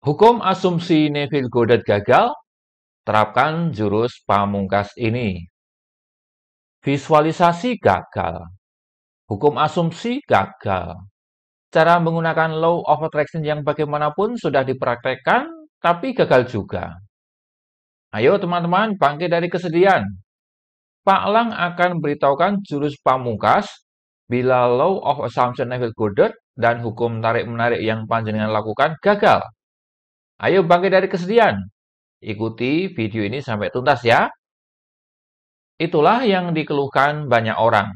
Hukum asumsi Neville Goddard gagal, terapkan jurus pamungkas ini. Visualisasi gagal. Hukum asumsi gagal. Cara menggunakan law of attraction yang bagaimanapun sudah dipraktekkan, tapi gagal juga. Ayo teman-teman, bangkit dari kesedihan. Pak Lang akan beritahukan jurus pamungkas bila law of assumption Neville Goddard dan hukum tarik-menarik yang panjenengan lakukan gagal. Ayo bangkit dari kesedihan. Ikuti video ini sampai tuntas ya. Itulah yang dikeluhkan banyak orang.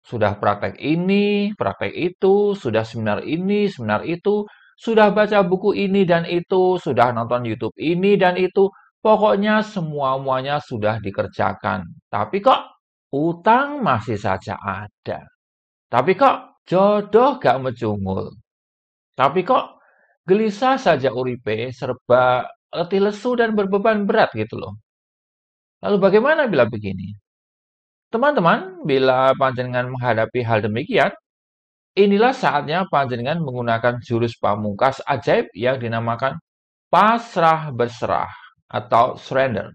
Sudah praktek ini, praktek itu, sudah seminar ini, seminar itu, sudah baca buku ini dan itu, sudah nonton YouTube ini dan itu, pokoknya semua-muanya sudah dikerjakan. Tapi kok utang masih saja ada. Tapi kok jodoh gak mecungul. Tapi kok gelisah saja uripe, serba letih lesu dan berbeban berat gitu loh. Lalu bagaimana bila begini? Teman-teman, bila panjenengan menghadapi hal demikian, inilah saatnya panjenengan menggunakan jurus pamungkas ajaib yang dinamakan pasrah berserah atau surrender.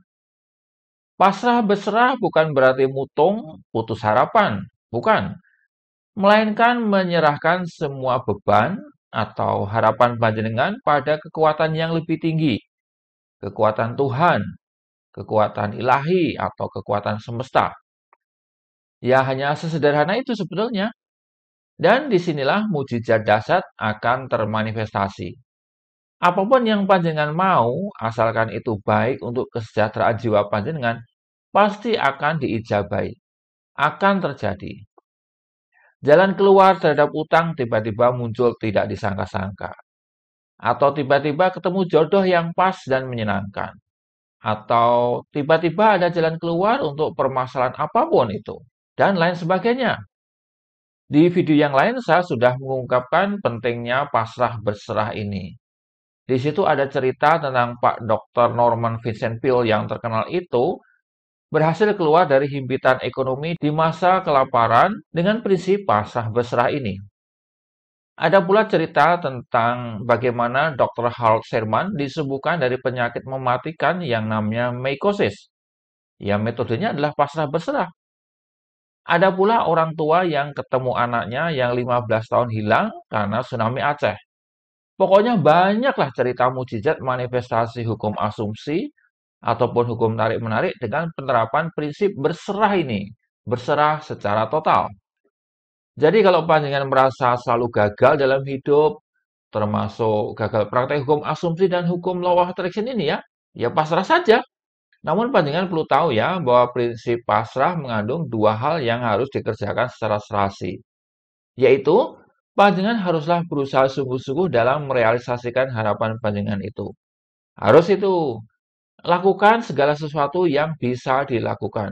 Pasrah berserah bukan berarti mutung, putus harapan, bukan. Melainkan menyerahkan semua beban atau harapan panjenengan pada kekuatan yang lebih tinggi, kekuatan Tuhan, kekuatan ilahi, atau kekuatan semesta. Ya, hanya sesederhana itu sebetulnya. Dan disinilah mujizat dahsyat akan termanifestasi. Apapun yang panjenengan mau, asalkan itu baik untuk kesejahteraan jiwa panjenengan, pasti akan diijabahi, akan terjadi. Jalan keluar terhadap utang tiba-tiba muncul tidak disangka-sangka. Atau tiba-tiba ketemu jodoh yang pas dan menyenangkan. Atau tiba-tiba ada jalan keluar untuk permasalahan apapun itu. Dan lain sebagainya. Di video yang lain saya sudah mengungkapkan pentingnya pasrah berserah ini. Di situ ada cerita tentang Pak Dr. Norman Vincent Peale yang terkenal itu berhasil keluar dari himpitan ekonomi di masa kelaparan dengan prinsip pasrah berserah ini. Ada pula cerita tentang bagaimana Dr. Harold Sherman disembuhkan dari penyakit mematikan yang namanya mycosis. Ya, metodenya adalah pasrah berserah. Ada pula orang tua yang ketemu anaknya yang 15 tahun hilang karena tsunami Aceh. Pokoknya banyaklah cerita mujizat manifestasi hukum asumsi ataupun hukum tarik-menarik dengan penerapan prinsip berserah ini. Berserah secara total. Jadi kalau panjenengan merasa selalu gagal dalam hidup, termasuk gagal praktek hukum asumsi dan hukum law of attraction ini ya pasrah saja. Namun panjenengan perlu tahu ya bahwa prinsip pasrah mengandung dua hal yang harus dikerjakan secara serasi, yaitu panjenengan haruslah berusaha sungguh-sungguh dalam merealisasikan harapan panjenengan itu. Harus itu, lakukan segala sesuatu yang bisa dilakukan.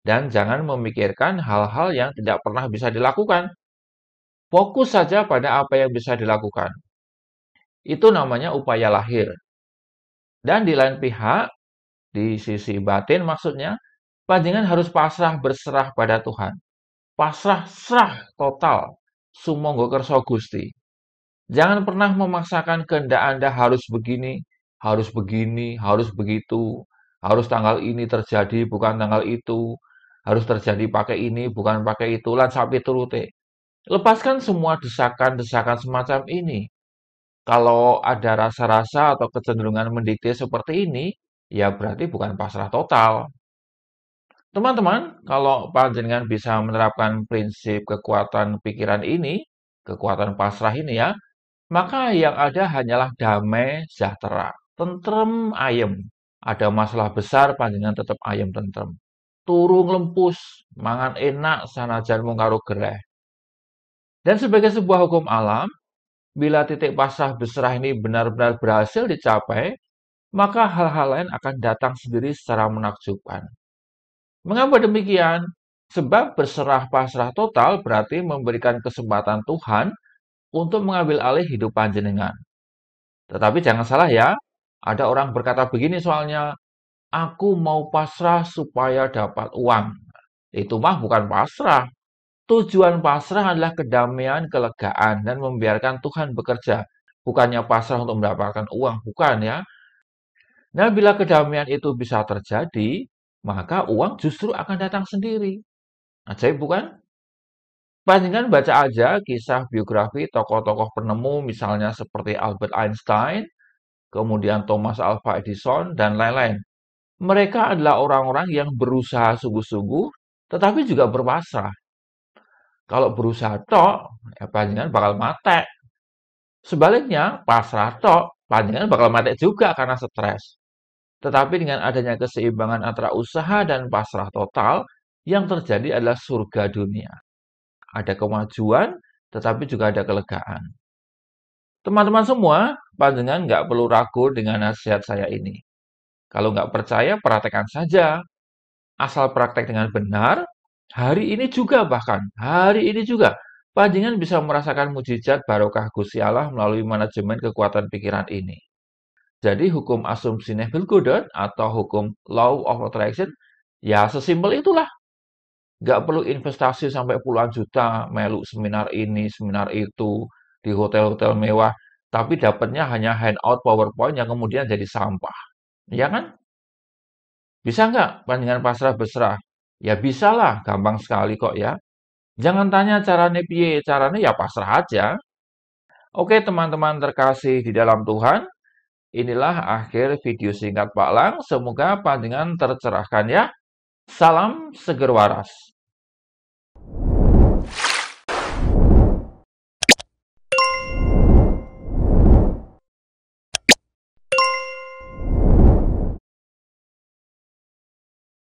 Dan jangan memikirkan hal-hal yang tidak pernah bisa dilakukan. Fokus saja pada apa yang bisa dilakukan. Itu namanya upaya lahir. Dan di lain pihak, di sisi batin maksudnya, panjenengan harus pasrah berserah pada Tuhan. Pasrah serah total. Sumangga kersa Gusti. Jangan pernah memaksakan kehendak Anda harus begini, harus begini, harus begitu, harus tanggal ini terjadi, bukan tanggal itu, harus terjadi pakai ini, bukan pakai itu, lan sapi turute. Lepaskan semua desakan-desakan semacam ini. Kalau ada rasa-rasa atau kecenderungan mendikte seperti ini, ya berarti bukan pasrah total. Teman-teman, kalau panjenengan bisa menerapkan prinsip kekuatan pikiran ini, kekuatan pasrah ini maka yang ada hanyalah damai, sejahtera, tentrem, ayem. Ada masalah besar, panjenengan tetap ayem tentrem. Turu nglempus, mangan enak, sanajan mung karo gereh. Dan sebagai sebuah hukum alam, bila titik pasrah berserah ini benar-benar berhasil dicapai, maka hal-hal lain akan datang sendiri secara menakjubkan. Mengapa demikian? Sebab berserah pasrah total berarti memberikan kesempatan Tuhan untuk mengambil alih hidup panjenengan. Tetapi jangan salah ya, ada orang berkata begini soalnya, aku mau pasrah supaya dapat uang. Itu mah bukan pasrah. Tujuan pasrah adalah kedamaian, kelegaan, dan membiarkan Tuhan bekerja. bukannya pasrah untuk mendapatkan uang, bukan ya. Nah, bila kedamaian itu bisa terjadi, maka uang justru akan datang sendiri. Ajaib bukan? Panjenengan baca aja kisah biografi tokoh-tokoh penemu misalnya seperti Albert Einstein, kemudian Thomas Alva Edison, dan lain-lain. Mereka adalah orang-orang yang berusaha sungguh-sungguh, tetapi juga berpasrah. Kalau berusaha tok, ya panjenengan bakal mate. Sebaliknya, pasrah tok, panjenengan bakal mate juga karena stres. Tetapi dengan adanya keseimbangan antara usaha dan pasrah total, yang terjadi adalah surga dunia. Ada kemajuan, tetapi juga ada kelegaan. Teman-teman semua, panjenengan nggak perlu ragu dengan nasihat saya ini. Kalau nggak percaya, praktekkan saja. Asal praktek dengan benar, hari ini juga bahkan, hari ini juga, panjenengan bisa merasakan mujizat barokah Gusti Allah melalui manajemen kekuatan pikiran ini. Jadi hukum asumsi Neville Goddard atau hukum Law of Attraction, ya sesimpel itulah. Nggak perlu investasi sampai puluhan juta, melu seminar ini, seminar itu, di hotel-hotel mewah, tapi dapatnya hanya handout PowerPoint yang kemudian jadi sampah. Ya kan? Bisa nggak panjenengan pasrah berserah? Ya bisa lah, gampang sekali kok ya. Jangan tanya caranya piye, caranya ya pasrah aja. Oke teman-teman terkasih di dalam Tuhan, inilah akhir video singkat Pak Lang. Semoga panjenengan tercerahkan ya. Salam seger waras.